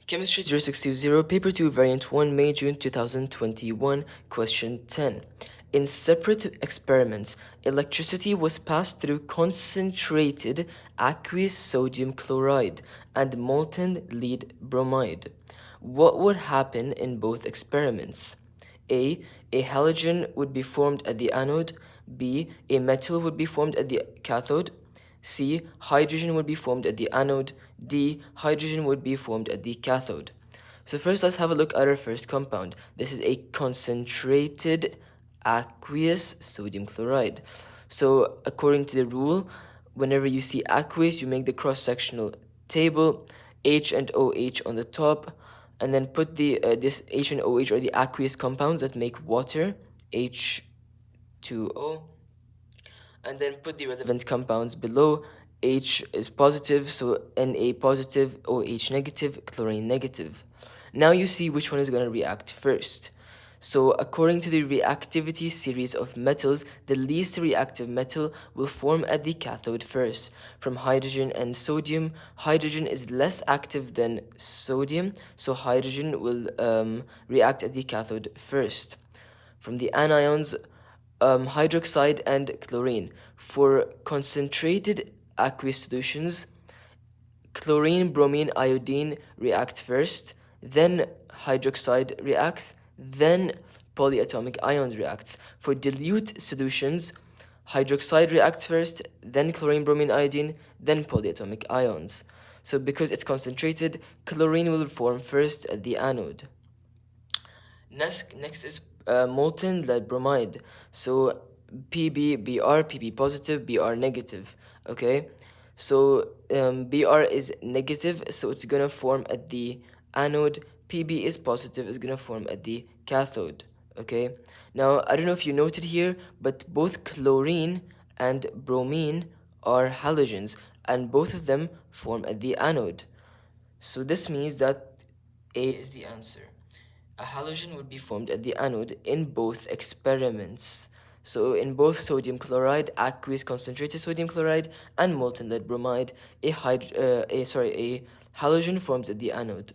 Chemistry 0620, Paper 2, Variant 1, May, June 2021, Question 10. In separate experiments, electricity was passed through concentrated aqueous sodium chloride and molten lead bromide. What would happen in both experiments? A. A halogen would be formed at the anode. B. A metal would be formed at the cathode. C. Hydrogen would be formed at the anode. D. Hydrogen would be formed at the cathode. So first let's have a look at our first compound. This is a concentrated aqueous sodium chloride. So according to the rule, whenever you see aqueous, you make the cross-sectional table, H and OH on the top, and then put the this H and OH are the aqueous compounds that make water, H2O, and then put the relevant compounds below. H is positive, so Na positive, OH negative, chlorine negative. Now you see which one is going to react first. So according to the reactivity series of metals, the least reactive metal will form at the cathode first. From hydrogen and sodium, hydrogen is less active than sodium, so hydrogen will react at the cathode first. From the anions, hydroxide and chlorine. For concentrated aqueous solutions, chlorine, bromine, iodine react first, then hydroxide reacts, then polyatomic ions reacts. For dilute solutions, hydroxide reacts first, then chlorine, bromine, iodine, then polyatomic ions. So because it's concentrated, chlorine will form first at the anode. Next is molten lead bromide. So Pb, Br, Pb positive, Br negative. Okay, so Br is negative, so it's gonna form at the anode. Pb is positive, is gonna form at the cathode. Okay, now I don't know if you noted here, but both chlorine and bromine are halogens, and both of them form at the anode. So this means that A is the answer. A halogen would be formed at the anode in both experiments. So in both sodium chloride, aqueous concentrated sodium chloride, and molten lead bromide, a halogen forms at the anode.